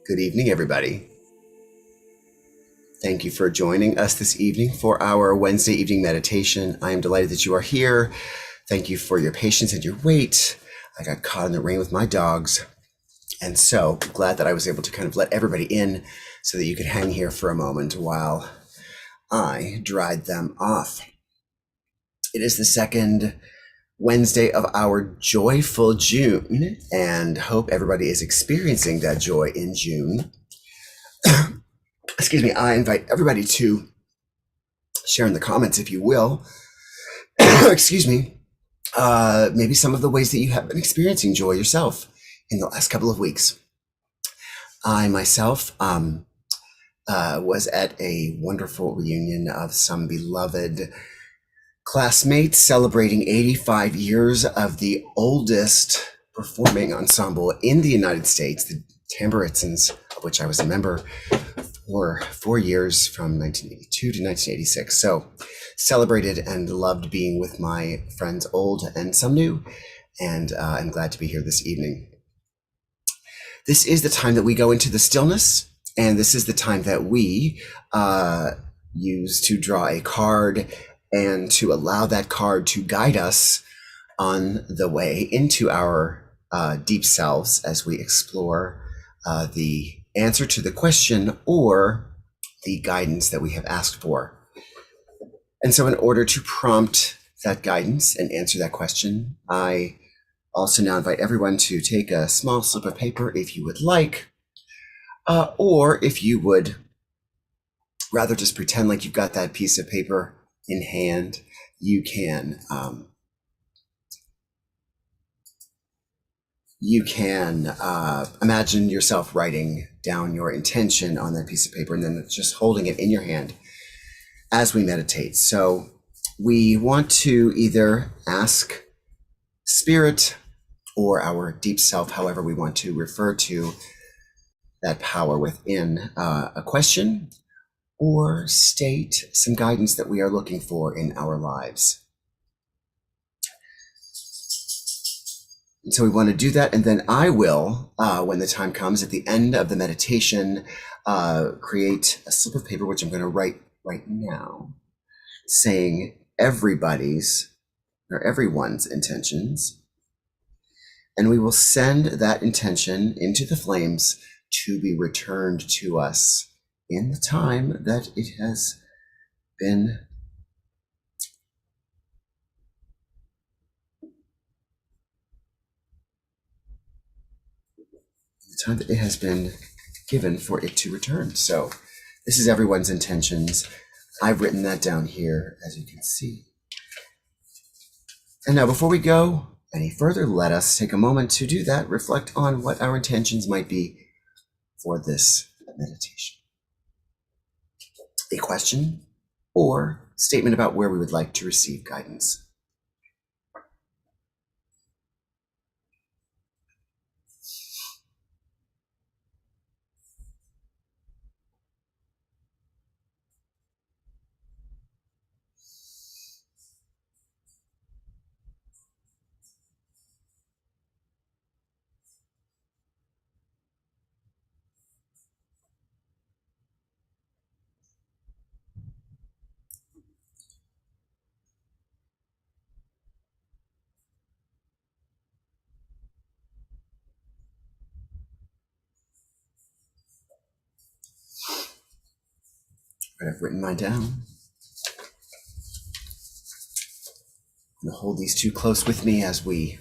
Good evening, everybody. Thank you for joining us this evening for our Wednesday evening meditation. I am delighted that you are here. Thank you for your patience and your wait. I got caught in the rain with my dogs, and so glad that I was able to kind of let everybody in so that you could hang here for a moment while I dried them off. It is the second Wednesday of our joyful June, and hope everybody is experiencing that joy in June. Excuse me, I invite everybody to share in the comments, if you will, excuse me, maybe some of the ways that you have been experiencing joy yourself in the last couple of weeks. I myself was at a wonderful reunion of some beloved classmates celebrating 85 years of the oldest performing ensemble in the United States, the Tamburitzans, of which I was a member for 4 years from 1982 to 1986. So celebrated and loved being with my friends old and some new, and I'm glad to be here this evening. This is the time that we go into the stillness, and this is the time that we use to draw a card and to allow that card to guide us on the way into our deep selves as we explore the answer to the question or the guidance that we have asked for. And so in order to prompt that guidance and answer that question, I also now invite everyone to take a small slip of paper if you would like, or if you would rather just pretend like you've got that piece of paper in hand, you can imagine yourself writing down your intention on that piece of paper and then just holding it in your hand as we meditate. So we want to either ask spirit or our deep self, however we want to refer to that power within a question, or state some guidance that we are looking for in our lives. And so we want to do that, and then I will, when the time comes at the end of the meditation, create a slip of paper, which I'm going to write right now, saying everybody's or everyone's intentions, and we will send that intention into the flames to be returned to us in the time that it has been given for it to return. So this is everyone's intentions. I've written that down here, as you can see. And now before we go any further, let us take a moment to do that, reflect on what our intentions might be for this meditation. A question or statement about where we would like to receive guidance. I've written mine down. I'm going to hold these two close with me as we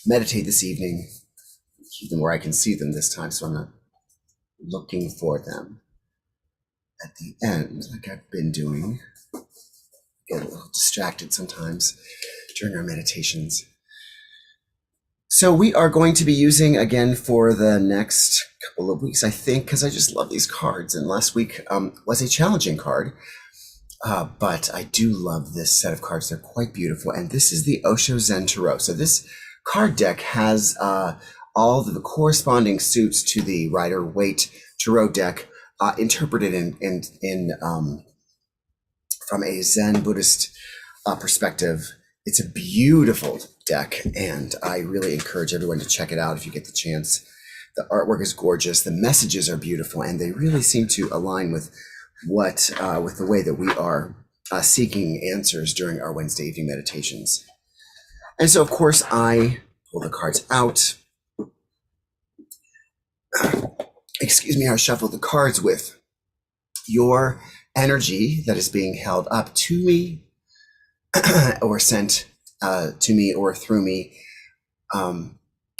meditate this evening. Keep them where I can see them this time, so I'm not looking for them at the end like I've been doing. I get a little distracted sometimes during our meditations. So we are going to be using, again, for the next couple of weeks, I think, because I just love these cards. And last week was a challenging card, but I do love this set of cards. They're quite beautiful. And this is the Osho Zen Tarot. So this card deck has all the corresponding suits to the Rider-Waite Tarot deck interpreted from a Zen Buddhist perspective. It's a beautiful deck, and I really encourage everyone to check it out if you get the chance. The artwork is gorgeous. The messages are beautiful, and they really seem to align with with the way that we are seeking answers during our Wednesday evening meditations. And so, of course, I pull the cards out. Excuse me, I shuffle the cards with your energy that is being held up to me or sent to me or through me,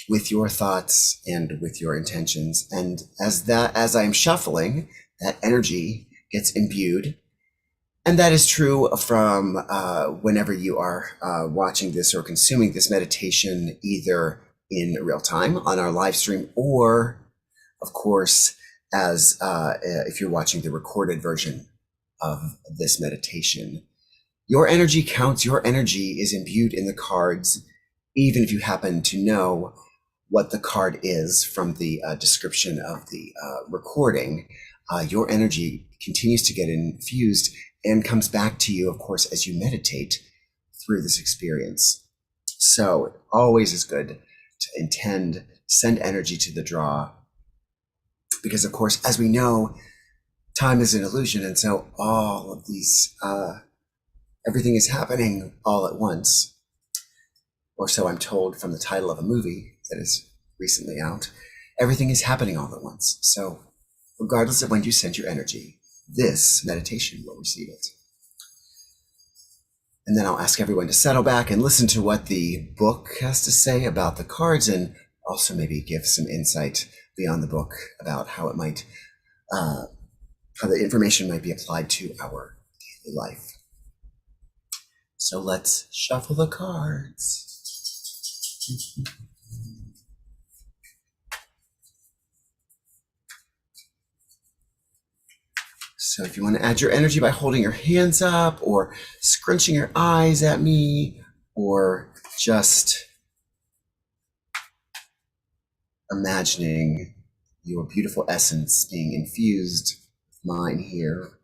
with your thoughts and with your intentions. And as I'm shuffling, that energy gets imbued. And that is true from whenever you are watching this or consuming this meditation, either in real time on our live stream, or of course, as if you're watching the recorded version of this meditation. Your energy counts. Your energy is imbued in the cards, even if you happen to know what the card is from the description of the recording. Your energy continues to get infused and comes back to you, of course, as you meditate through this experience. So it always is good to send energy to the draw, because, of course, as we know, time is an illusion, and so all of these everything is happening all at once, or so I'm told from the title of a movie that is recently out. Everything is happening all at once. So regardless of when you send your energy, this meditation will receive it. And then I'll ask everyone to settle back and listen to what the book has to say about the cards, and also maybe give some insight beyond the book about how it might, how the information might be applied to our daily life. So let's shuffle the cards. So if you want to add your energy by holding your hands up, or scrunching your eyes at me, or just imagining your beautiful essence being infused with mine here.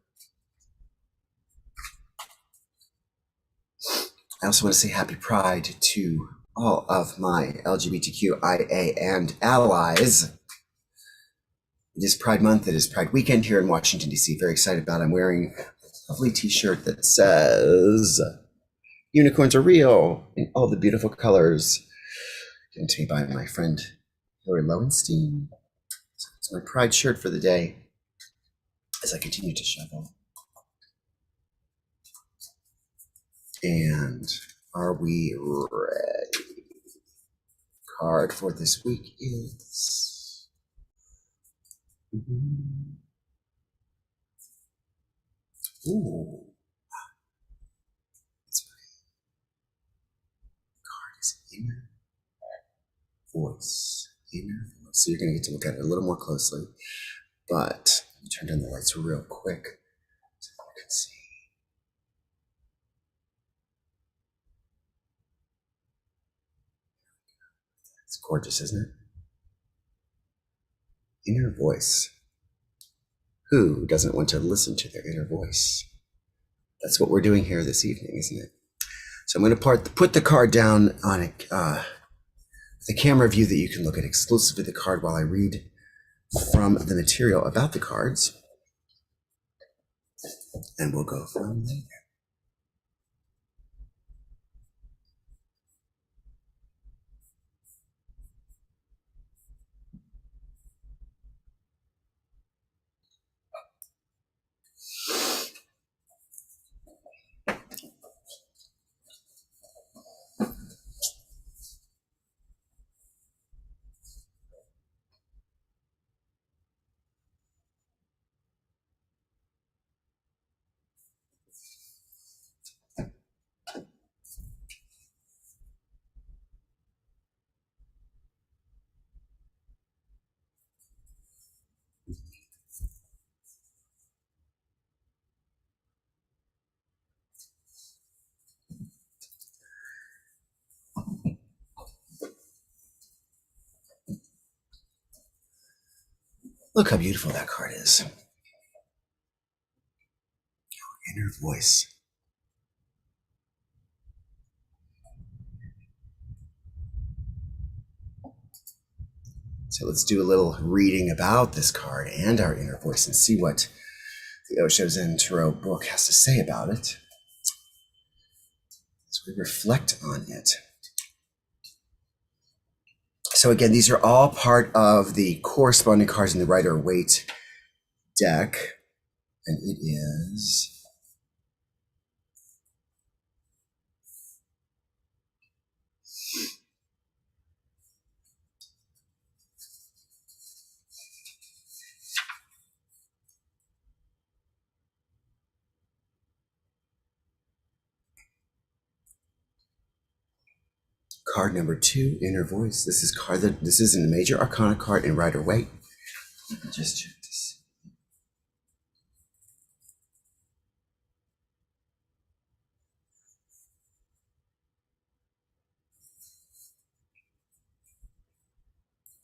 I also want to say happy Pride to all of my LGBTQIA and allies. It is Pride Month. It is Pride Weekend here in Washington, D.C. Very excited about it. I'm wearing a lovely t-shirt that says, "Unicorns are real," in all the beautiful colors, given to me by my friend Hillary Lowenstein. So it's my Pride shirt for the day as I continue to shovel. And are we ready? Card for this week is ooh. It's card is inner voice. Inner voice. So you're gonna get to look at it a little more closely. But let me turn down the lights real quick so you can see. It's gorgeous, isn't it? Inner voice. Who doesn't want to listen to their inner voice? That's what we're doing here this evening, isn't it? So I'm going to put the card down on the camera view that you can look at exclusively the card while I read from the material about the cards. And we'll go from there. Look how beautiful that card is. Inner voice. So let's do a little reading about this card and our inner voice and see what the Osho Zen Tarot book has to say about it as we reflect on it. So again, these are all part of the corresponding cards in the Rider-Waite deck, and it is card number 2, Inner Voice. This is in the Major Arcana card in Rider-Waite. Let me just check this. Make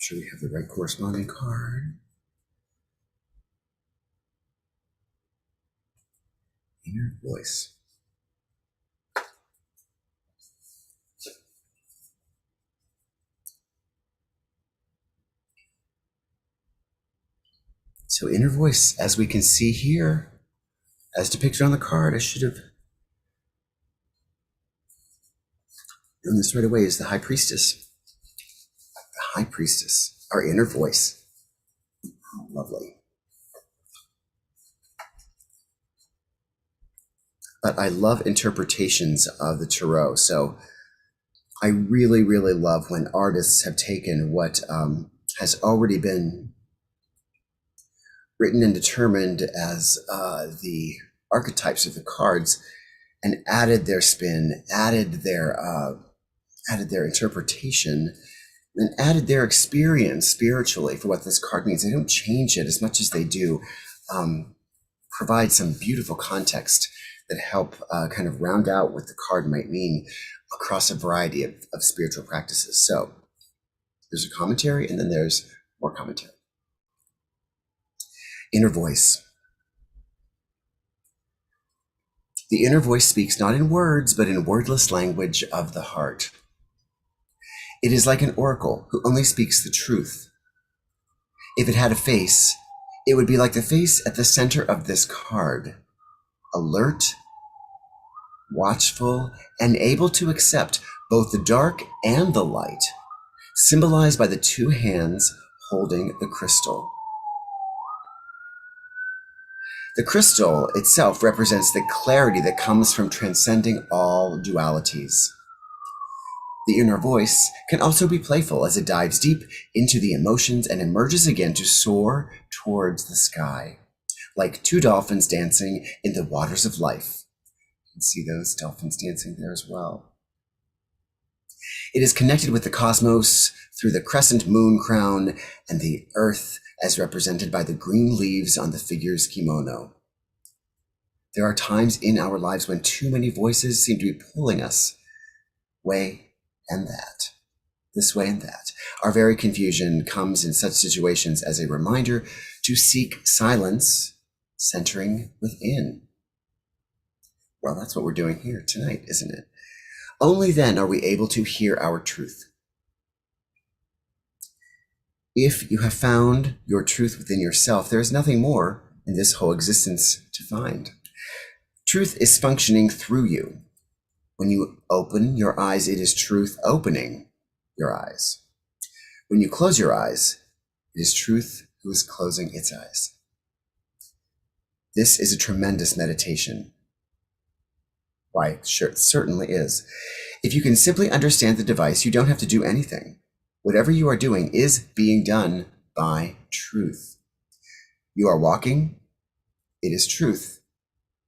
sure we have the right corresponding card. Inner Voice. So inner voice, as we can see here, as depicted on the card, I should have known this right away, is the High Priestess. The High Priestess, our inner voice. Oh, lovely. But I love interpretations of the Tarot. So I really, really love when artists have taken what has already been written and determined as the archetypes of the cards and added their spin, added their interpretation, and added their experience spiritually for what this card means. They don't change it as much as they do provide some beautiful context that help kind of round out what the card might mean across a variety of spiritual practices. So there's a commentary, and then there's more commentary. Inner voice. The inner voice speaks not in words, but in wordless language of the heart. It is like an oracle who only speaks the truth. If it had a face, it would be like the face at the center of this card, alert, watchful, and able to accept both the dark and the light, symbolized by the two hands holding the crystal. The crystal itself represents the clarity that comes from transcending all dualities. The inner voice can also be playful as it dives deep into the emotions and emerges again to soar towards the sky, like two dolphins dancing in the waters of life. You can see those dolphins dancing there as well. It is connected with the cosmos through the crescent moon crown and the earth as represented by the green leaves on the figure's kimono. There are times in our lives when too many voices seem to be pulling us way and that, this way and that. Our very confusion comes in such situations as a reminder to seek silence, centering within. Well, that's what we're doing here tonight, isn't it? Only then are we able to hear our truth. If you have found your truth within yourself, there is nothing more in this whole existence to find. Truth is functioning through you. When you open your eyes, it is truth opening your eyes. When you close your eyes, it is truth who is closing its eyes. This is a tremendous meditation. Why, sure, it certainly is. If you can simply understand the device, you don't have to do anything. Whatever you are doing is being done by truth. You are walking, it is truth.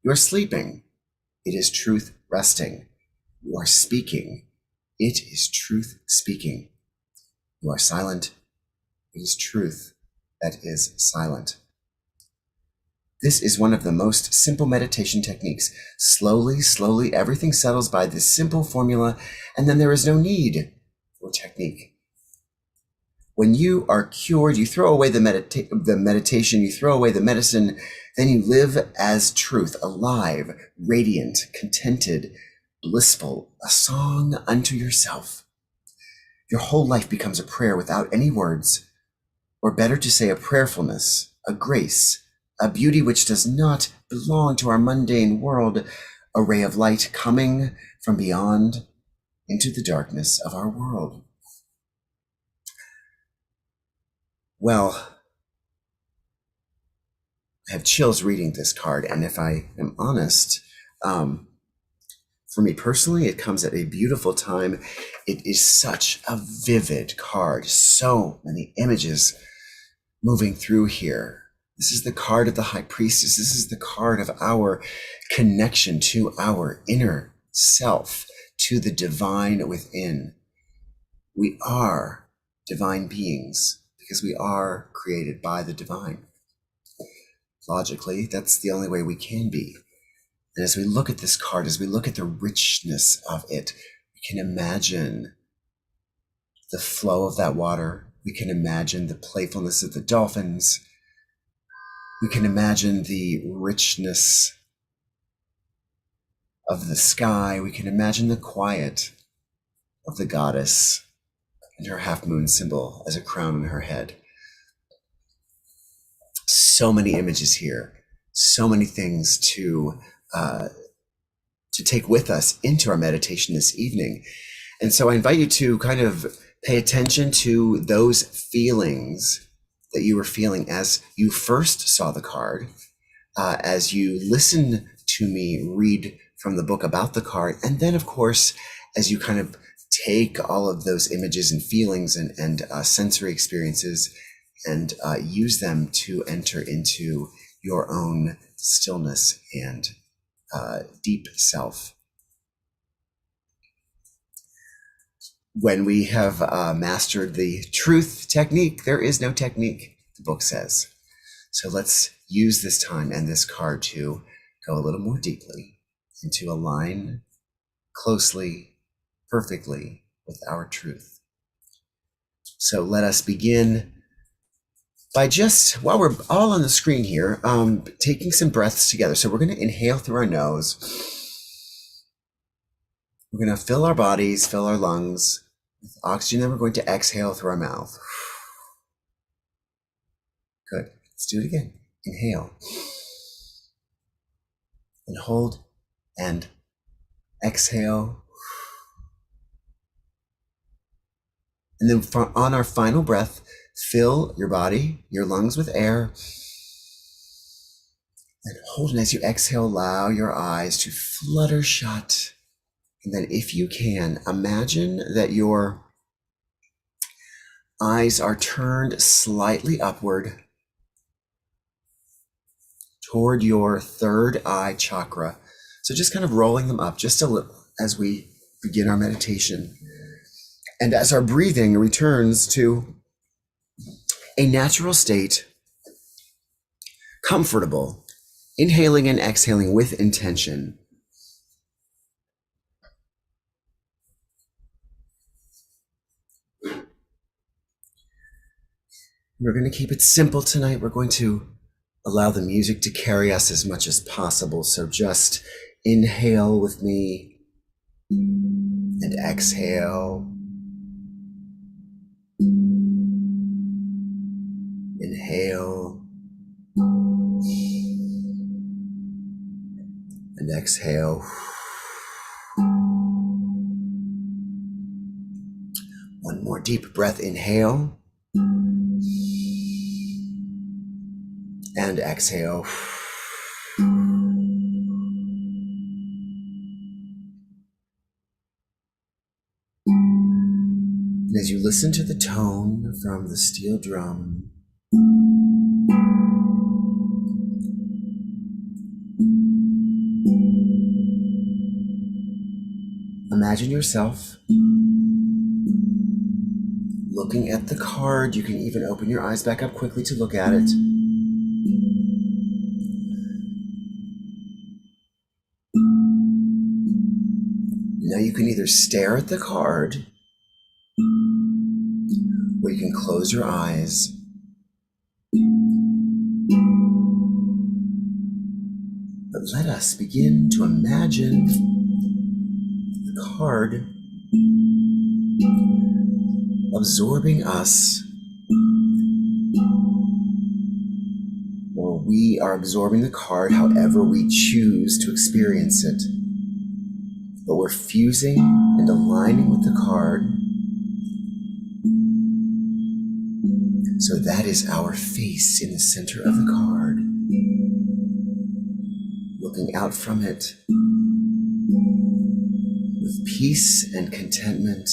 You are sleeping, it is truth resting. You are speaking, it is truth speaking. You are silent, it is truth that is silent. This is one of the most simple meditation techniques. Slowly, everything settles by this simple formula, and then there is no need for technique. When you are cured, you throw away the meditation, you throw away the medicine, then you live as truth, alive, radiant, contented, blissful, a song unto yourself. Your whole life becomes a prayer without any words, or better to say a prayerfulness, a grace, a beauty which does not belong to our mundane world, a ray of light coming from beyond into the darkness of our world. Well, I have chills reading this card, and if I am honest, for me personally, it comes at a beautiful time. It is such a vivid card, so many images moving through here. This is the card of the High Priestess. This is the card of our connection to our inner self, to the divine within. We are divine beings because we are created by the divine. Logically, that's the only way we can be. And as we look at this card, as we look at the richness of it, we can imagine the flow of that water. We can imagine the playfulness of the dolphins. We can imagine the richness of the sky. We can imagine the quiet of the goddess and her half-moon symbol as a crown on her head. So many images here, so many things to take with us into our meditation this evening. And so I invite you to kind of pay attention to those feelings that you were feeling as you first saw the card, as you listen to me read from the book about the card, and then of course, as you kind of take all of those images and feelings and sensory experiences and use them to enter into your own stillness and deep self. When we have mastered the truth technique, there is no technique, the book says. So let's use this time and this card to go a little more deeply and to align closely, perfectly with our truth. So let us begin by just, while we're all on the screen here, taking some breaths together. So we're going to inhale through our nose. We're going to fill our bodies, fill our lungs with oxygen. Then we're going to exhale through our mouth. Good. Let's do it again. Inhale. And hold. And exhale. And then on our final breath, fill your body, your lungs with air. And hold, and as you exhale, allow your eyes to flutter shut. And then if you can, imagine that your eyes are turned slightly upward toward your third eye chakra. So just kind of rolling them up just a little as we begin our meditation. And as our breathing returns to a natural state, comfortable, inhaling and exhaling with intention. We're going to keep it simple tonight. We're going to allow the music to carry us as much as possible. So just inhale with me and exhale. Inhale and exhale. One more deep breath. Inhale and exhale. And as you listen to the tone from the steel drum, imagine yourself looking at the card. You can even open your eyes back up quickly to look at it. Now you can either stare at the card or you can close your eyes. But let us begin to imagine the card absorbing us We are absorbing the card however we choose to experience it. But we're fusing and aligning with the card. So that is our face in the center of the card. Looking out from it with peace and contentment.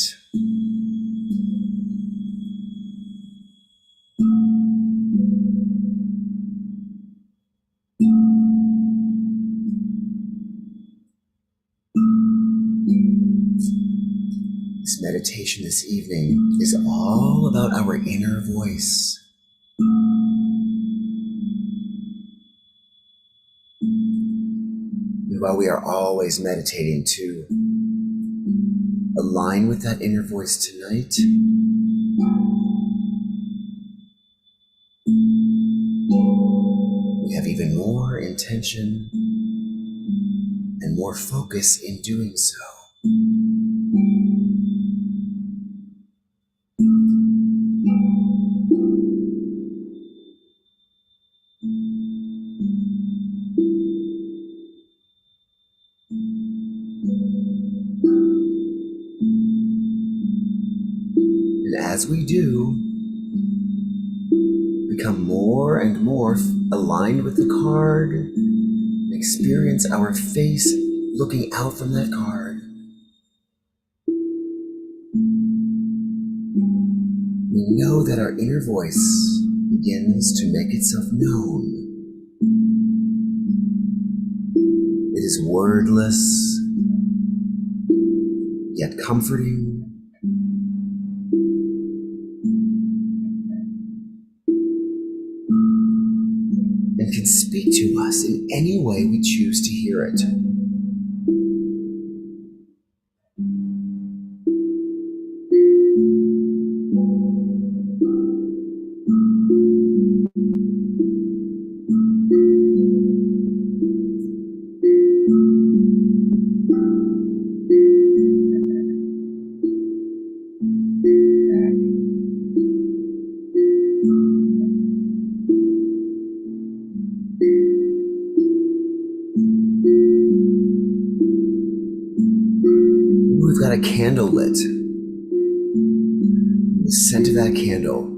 This meditation this evening is all about our inner voice. And while we are always meditating to align with that inner voice tonight, we have even more intention and more focus in doing so. And as we do, become more and more aligned with the card, and experience our face looking out from that card. We know that our inner voice begins to make itself known. It is wordless, yet comforting. And can speak to us in any way we choose to hear it. We've got a candle lit. The scent of that candle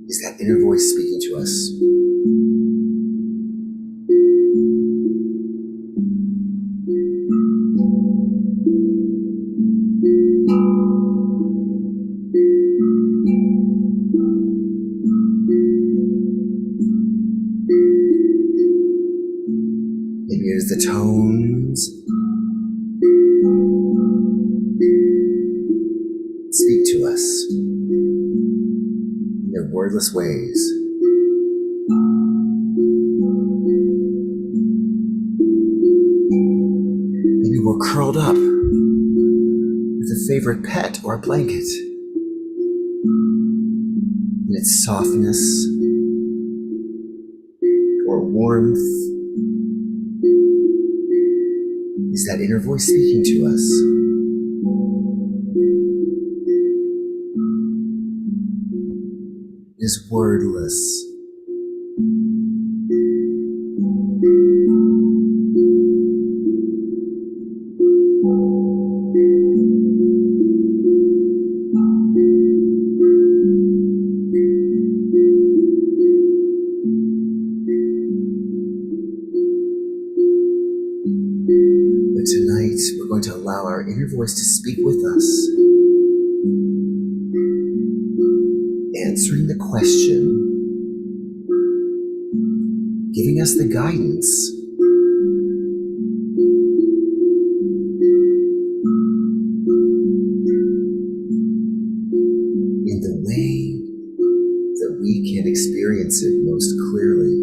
is that inner voice speaking to us. Maybe it is the tones that speak to us in their wordless ways. Maybe we're curled up with a favorite pet or a blanket, and its softness or warmth is that inner voice speaking to us. It is wordless. But tonight, we're going to allow our inner voice to speak with us, answering the question, giving us the guidance, in the way that we can experience it most clearly.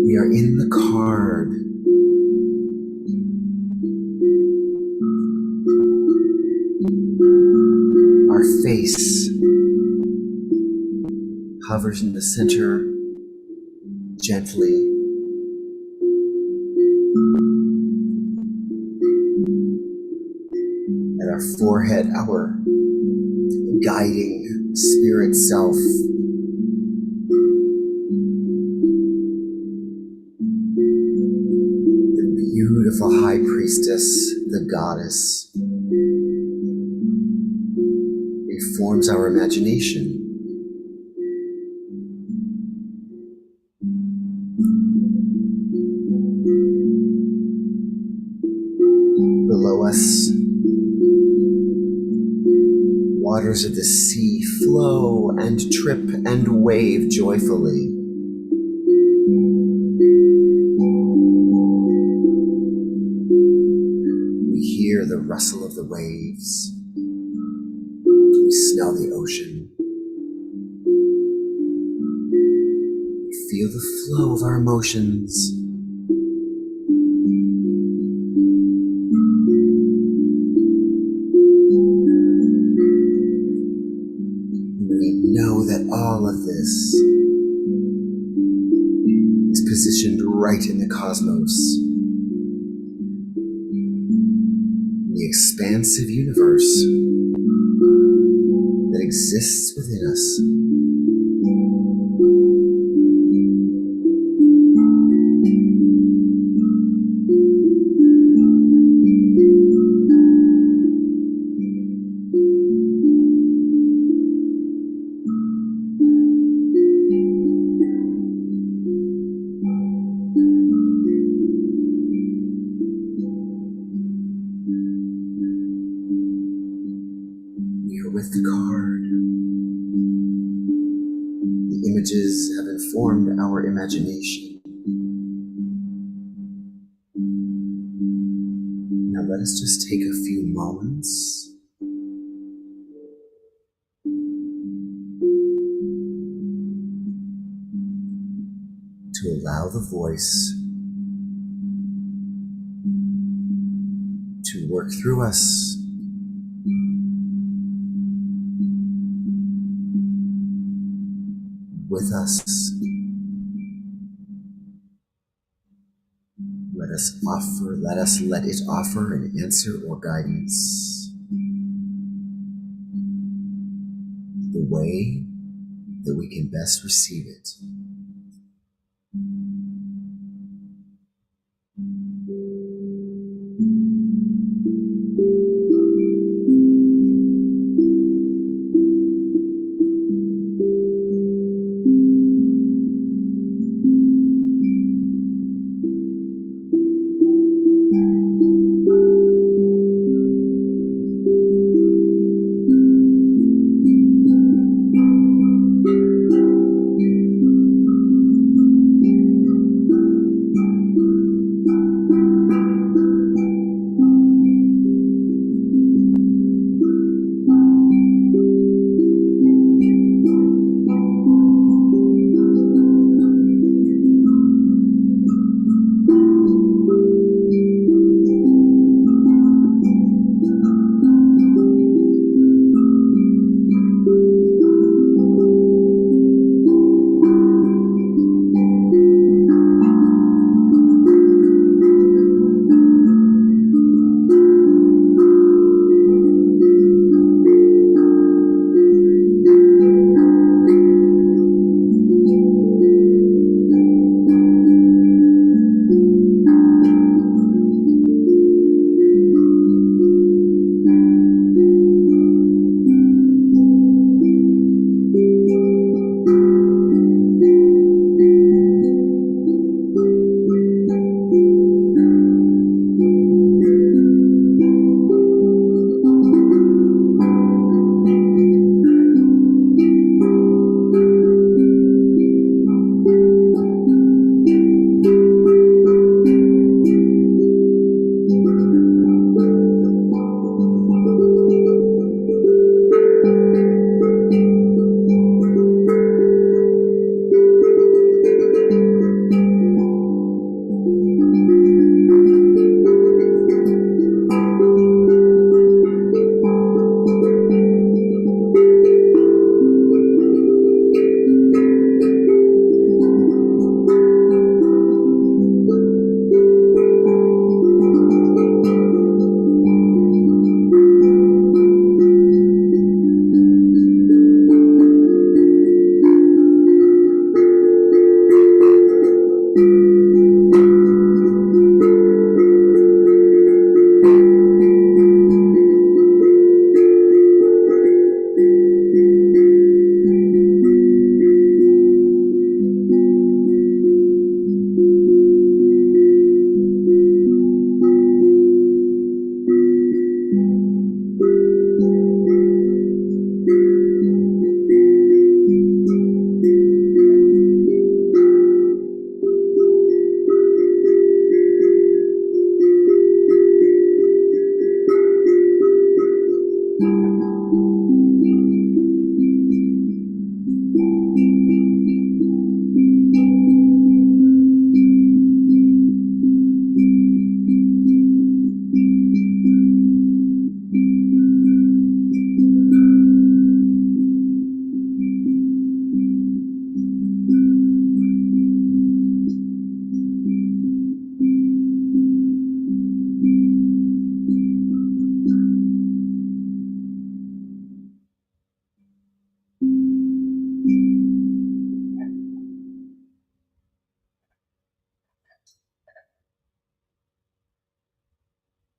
We are in the card, face hovers in the center gently, and our forehead, our guiding spirit self, the beautiful high priestess, the goddess, informs our imagination. Below us, waters of the sea flow and trip and wave joyfully. We hear the rustle of the waves. We smell the ocean. We feel the flow of our emotions. We know that all of this is positioned right in the cosmos, the expansive universe that exists within us. We are with the card. The images have informed our imagination. Now let us just take a few moments to allow the voice to work through us, with us. Let us let it offer an answer or guidance the way that we can best receive it.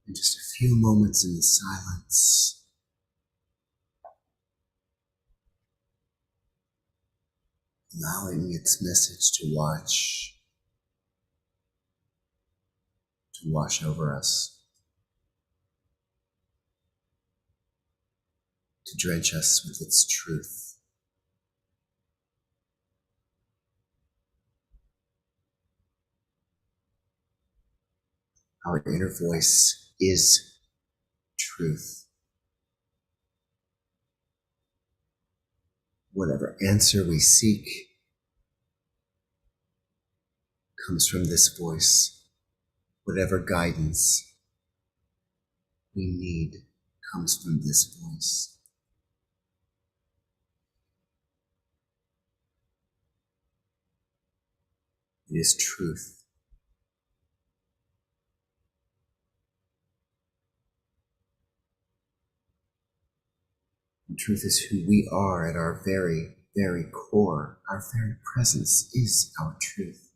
And just a few moments in the silence, allowing its message to wash over us, to drench us with its truth. Our inner voice is truth. Whatever answer we seek comes from this voice. Whatever guidance we need comes from this voice. It is truth. And truth is who we are at our very, very core. Our very presence is our truth.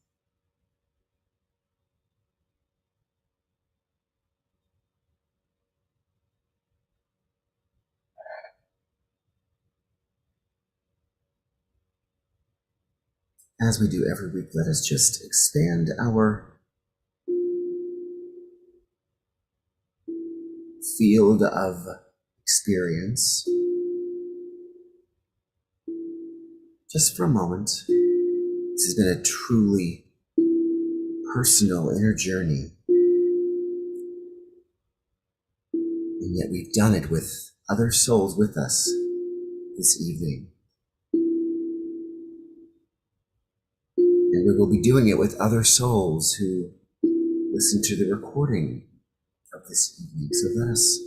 As we do every week, let us just expand our field of experience just for a moment. This has been a truly personal inner journey, and yet we've done it with other souls with us this evening. And we will be doing it with other souls who listen to the recording of this evening. So let us,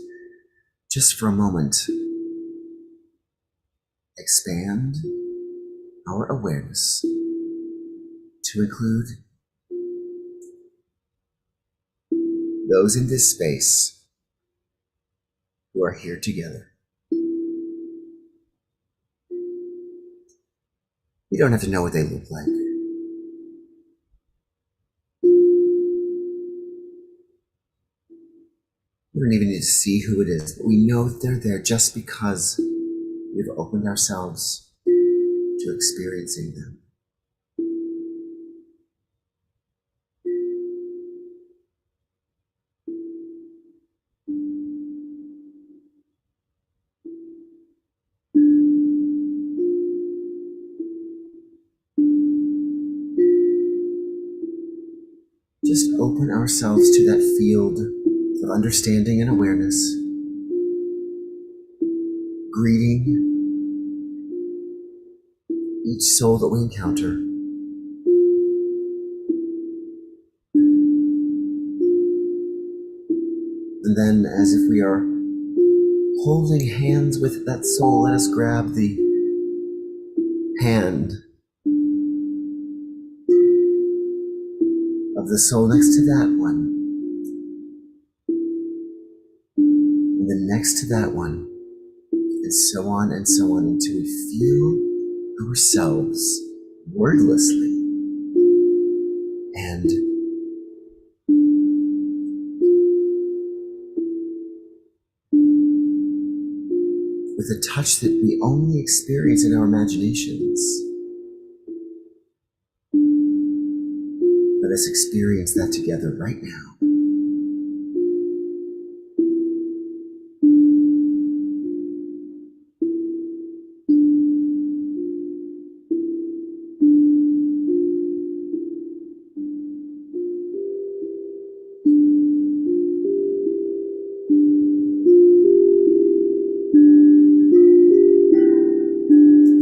just for a moment, expand our awareness to include those in this space who are here together. We don't have to know what they look like. We don't even need to see who it is, but we know that they're there just because we've opened ourselves to experiencing them. Just open ourselves to that field of understanding and awareness, greeting each soul that we encounter. And then, as if we are holding hands with that soul, let us grab the hand of the soul next to that one, and then next to that one, and so on until we feel ourselves wordlessly and with a touch that we only experience in our imaginations. Let us experience that together right now.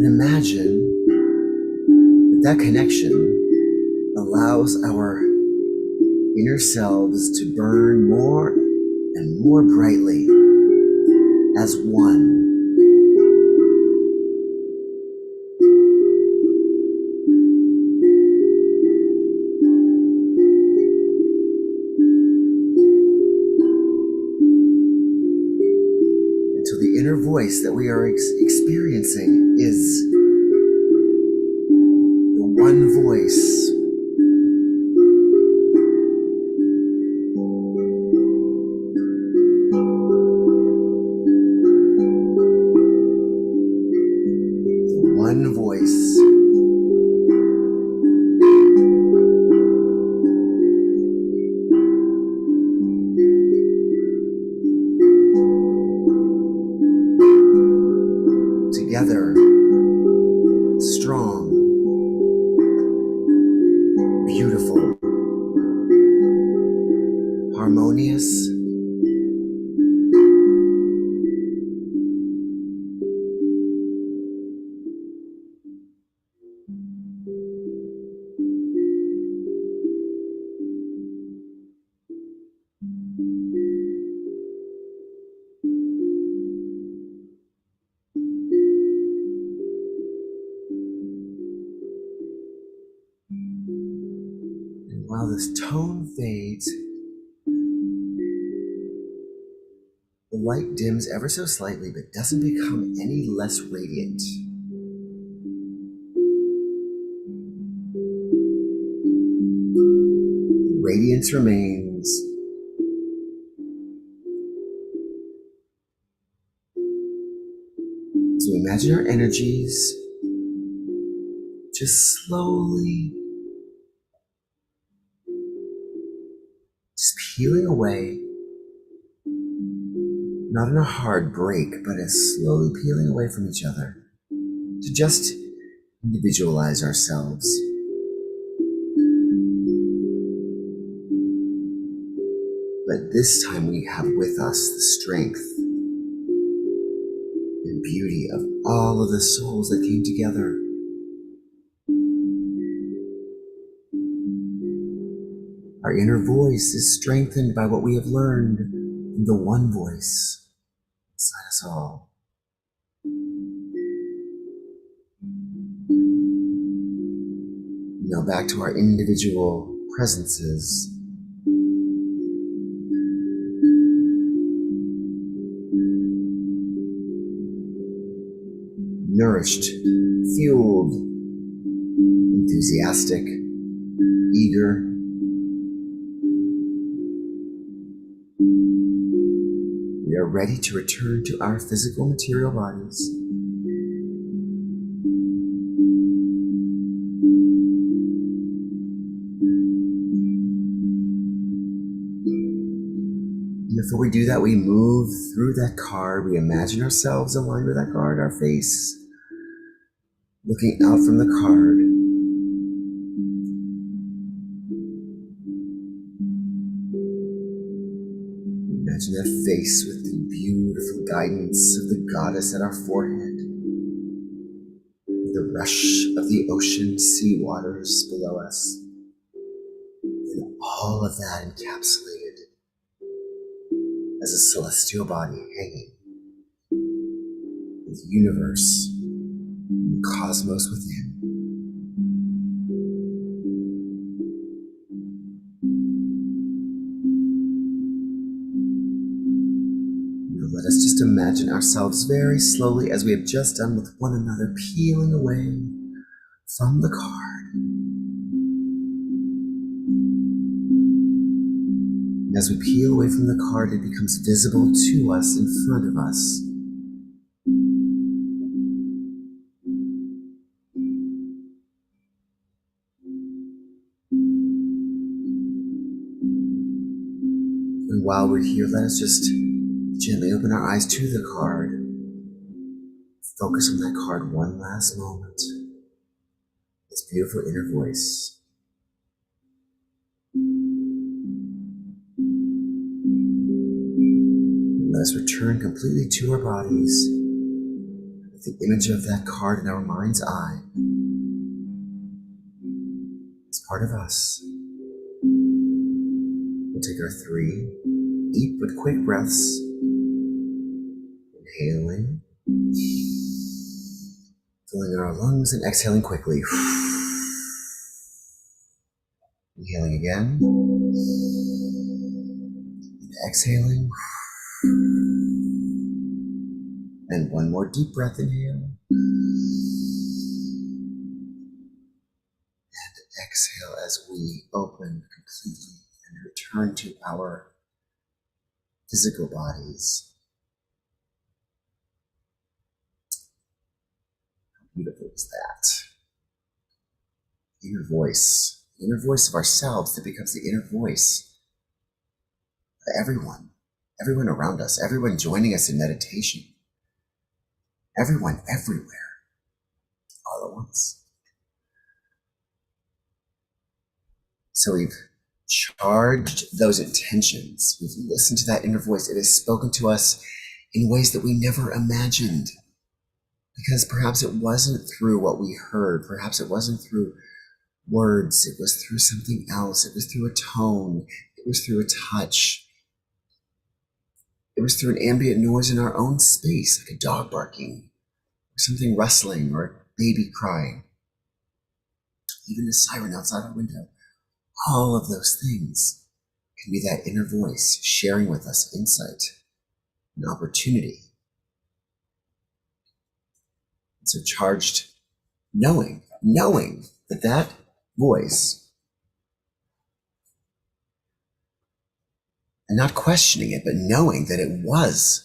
imagine that connection allows our inner selves to burn more and more brightly as one. Until the inner voice that we are experiencing is the one voice. One voice. Together, strong, beautiful, harmonious, and while this tone fades, the light dims ever so slightly, but doesn't become any less radiant. The radiance remains. So imagine our energies just slowly just peeling away, not in a hard break, but as slowly peeling away from each other to just individualize ourselves. But this time we have with us the strength and beauty of all of the souls that came together. Our inner voice is strengthened by what we have learned from the one voice inside us all. Now back to our individual presences. Nourished, fueled, enthusiastic, eager. We are ready to return to our physical material bodies. And before we do that, we move through that card. We imagine ourselves aligned with that card, our face looking out from the card. Imagine that face with the beautiful guidance of the goddess at our forehead, the rush of the ocean sea waters below us, and all of that encapsulated as a celestial body hanging in the universe, and the cosmos within. Let us just imagine ourselves very slowly, as we have just done with one another, peeling away from the card. And as we peel away from the card, it becomes visible to us in front of us. And while we're here, let us just gently open our eyes to the card. Focus on that card one last moment. This beautiful inner voice. And let us return completely to our bodies with The image of that card in our mind's eye is part of us. We'll take our 3 deep but quick breaths. Inhaling, filling our lungs, and exhaling quickly. Inhaling again, and exhaling. And one more deep breath, inhale. And exhale as we open completely and return to our physical bodies. How beautiful is that? Inner voice. The inner voice of ourselves that becomes the inner voice of everyone. Everyone around us. Everyone joining us in meditation. Everyone, everywhere, all at once. So we've charged those intentions. We've listened to that inner voice. It has spoken to us in ways that we never imagined. Because perhaps it wasn't through what we heard. Perhaps it wasn't through words. It was through something else. It was through a tone. It was through a touch. It was through an ambient noise in our own space, like a dog barking, or something rustling, or a baby crying, even a siren outside our window. All of those things can be that inner voice sharing with us insight, an opportunity. And so charged knowing that that voice, and not questioning it, but knowing that it was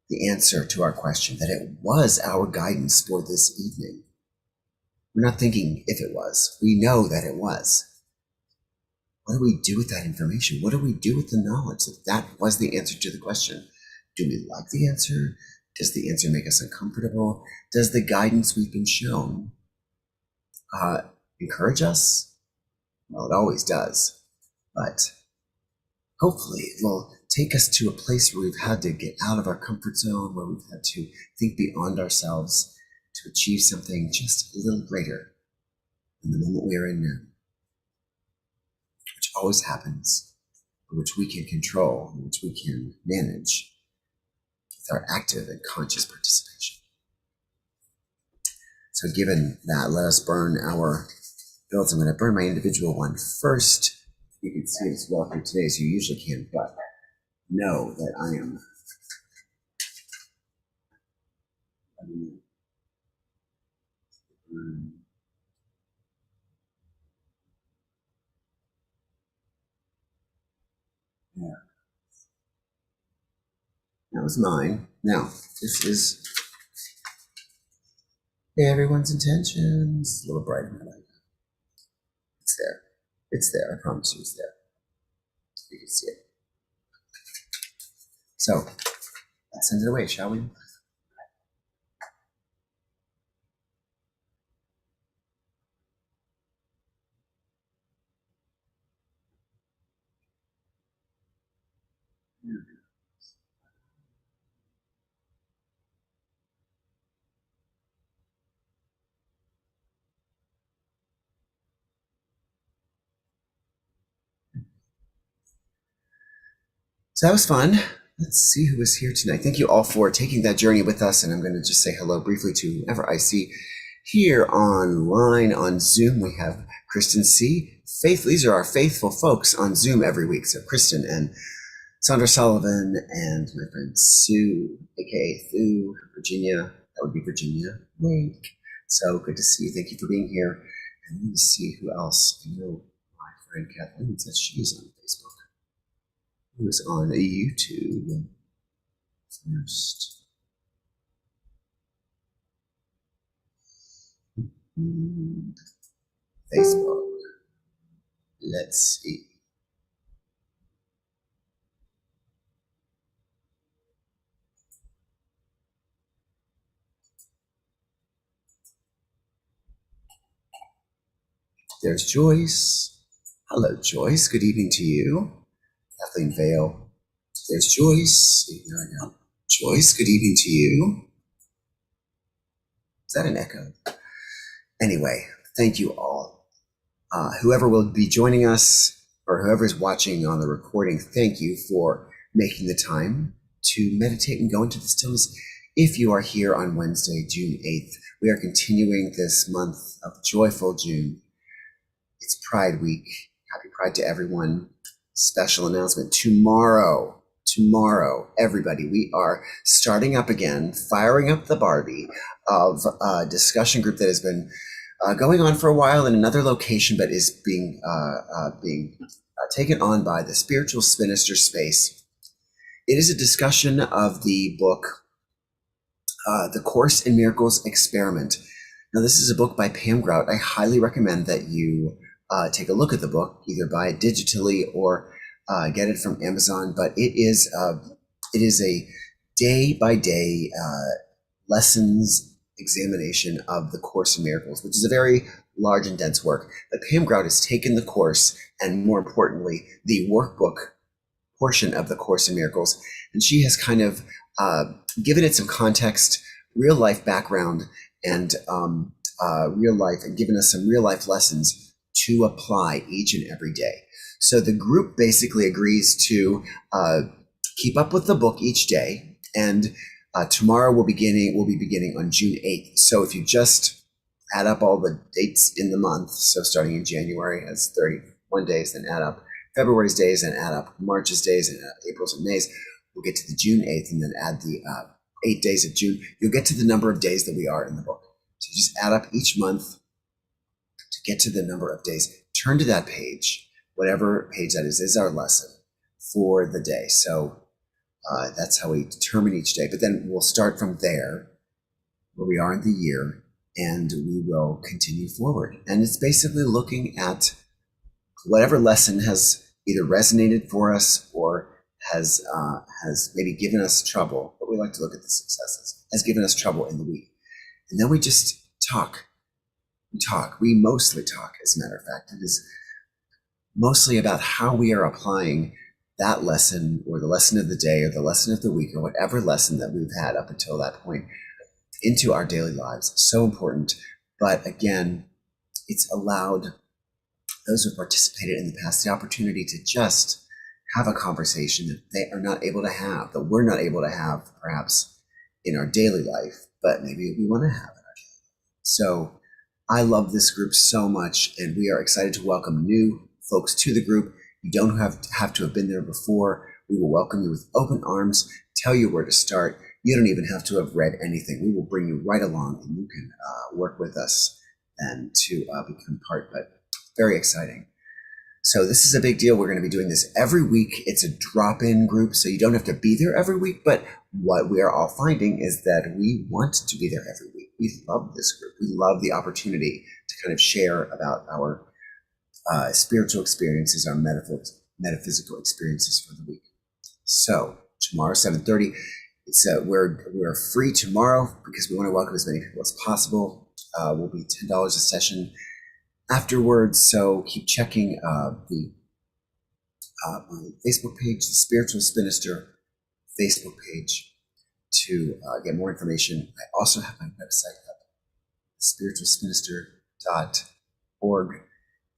the answer to our question, that it was our guidance for this evening. We're not thinking if it was. We know that it was. What do we do with that information? What do we do with the knowledge that that was the answer to the question? Do we like the answer? Does the answer make us uncomfortable? Does the guidance we've been shown encourage us? Well, it always does. But hopefully it will take us to a place where we've had to get out of our comfort zone, where we've had to think beyond ourselves to achieve something just a little greater than the moment we're in now, which always happens, which we can control, which we can manage with our active and conscious participation. So given that, let us burn our builds. I'm going to burn my individual one first. You can see it's well through today, so you usually can't, but know that I am yeah. That was mine. Now, this is everyone's intentions. A little brighter than I like. It's there. It's there. I promise you it's there. You can see it. So, let's send it away, shall we? So that was fun. Let's see who is here tonight. Thank you all for taking that journey with us. And I'm going to just say hello briefly to whoever I see here online on Zoom. We have Kristen C. These are our faithful folks on Zoom every week. So Kristen and Sandra Sullivan and my friend Sue, aka Thu, Virginia. That would be Virginia Lake. So good to see you. Thank you for being here. And let me see who else. I know my friend Kathleen says she's on Facebook. Who's on YouTube first? Facebook. Let's see. There's Joyce. Hello, Joyce. Good evening to you. Kathleen Vale. There's Joyce. There we go. Joyce, good evening to you. Is that an echo? Anyway, thank you all. Whoever will be joining us or whoever's watching on the recording, thank you for making the time to meditate and go into the stillness. If you are here on Wednesday, June 8th, we are continuing this month of joyful June. It's Pride Week. Happy Pride to everyone. Special announcement tomorrow, everybody, we are starting up again, firing up the Barbie of a discussion group that has been going on for a while in another location, but is being taken on by the Spiritual Spinster Space. It is a discussion of the book, The Course in Miracles Experiment. Now, this is a book by Pam Grout. I highly recommend that you take a look at the book, either buy it digitally or get it from Amazon. But it is a day-by-day lessons examination of the Course in Miracles, which is a very large and dense work. But Pam Grout has taken the course and, more importantly, the workbook portion of the Course in Miracles, and she has kind of given it some context, real life background, and real life, and given us some real life lessons to apply each and every day. So the group basically agrees to keep up with the book each day, and tomorrow we'll be beginning on June 8th. So if you just add up all the dates in the month, so starting in January has 31 days, then add up February's days and add up March's days and April's and May's, we'll get to the June 8th and then add the 8 days of June. You'll get to the number of days that we are in the book. So just add up each month to get to the number of days. Turn to that page, whatever page that is our lesson for the day. So that's how we determine each day. But then we'll start from there, where we are in the year, and we will continue forward. And it's basically looking at whatever lesson has either resonated for us or has maybe given us trouble, but we like to look at the successes, has given us trouble in the week. And then we just talk. We mostly talk, as a matter of fact. It is mostly about how we are applying that lesson, or the lesson of the day, or the lesson of the week, or whatever lesson that we've had up until that point, into our daily lives. So important. But again, it's allowed those who participated in the past the opportunity to just have a conversation that they are not able to have, that we're not able to have perhaps in our daily life, but maybe we want to have in our daily life. So I love this group so much, and we are excited to welcome new folks to the group. You don't have to have been there before. We will welcome you with open arms, tell you where to start. You don't even have to have read anything. We will bring you right along, and you can work with us and to become part, but very exciting. So this is a big deal. We're going to be doing this every week. It's a drop-in group, so you don't have to be there every week. But what we are all finding is that we want to be there every week. We love this group. We love the opportunity to kind of share about our spiritual experiences, our metaphysical experiences for the week. So tomorrow, 7:30. We're free tomorrow because we want to welcome as many people as possible. Will be $10 a session afterwards, so keep checking my Facebook page, the Spiritual Spinster Facebook page, to get more information. I also have my website up, spiritualspinster.org,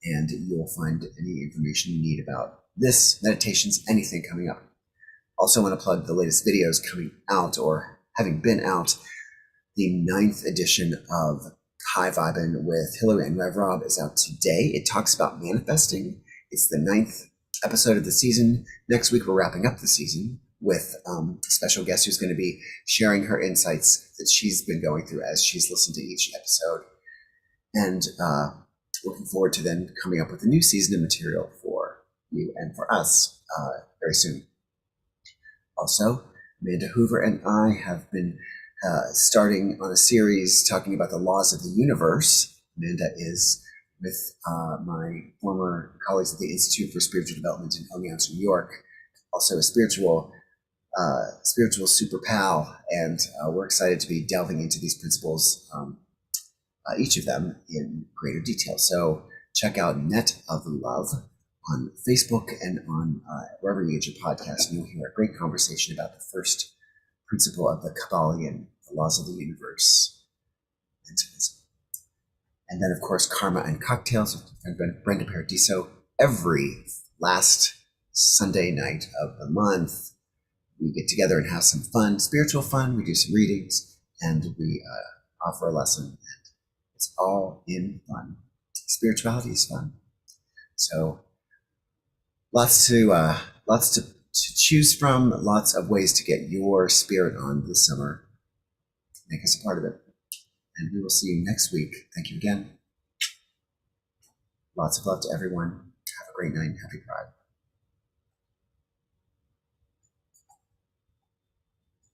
and you'll find any information you need about this, meditations, anything coming up. Also want to plug the latest videos coming out, or having been out. The 9th edition of High Vibin' with Hillary and Rev Rob is out today. It talks about manifesting. It's the 9th episode of the season. Next week, we're wrapping up the season with a special guest who's going to be sharing her insights that she's been going through as she's listened to each episode. And looking forward to then coming up with a new season of material for you and for us very soon. Also, Amanda Hoover and I have been starting on a series talking about the laws of the universe. Amanda is with my former colleagues at the Institute for Spiritual Development in Oneonta, New York, also a spiritual super pal, and we're excited to be delving into these principles, each of them in greater detail. So check out Net of Love on Facebook and on wherever you get your podcast, and you'll hear a great conversation about the first principle of the Kabbalion, the laws of the universe. And then, of course, Karma and Cocktails with Brenda Paradiso every last Sunday night of the month. We get together and have some fun, spiritual fun. We do some readings and we offer a lesson. And it's all in fun. Spirituality is fun. So lots to choose from, lots of ways to get your spirit on this summer. Make us a part of it. And we will see you next week. Thank you again. Lots of love to everyone. Have a great night and happy Pride.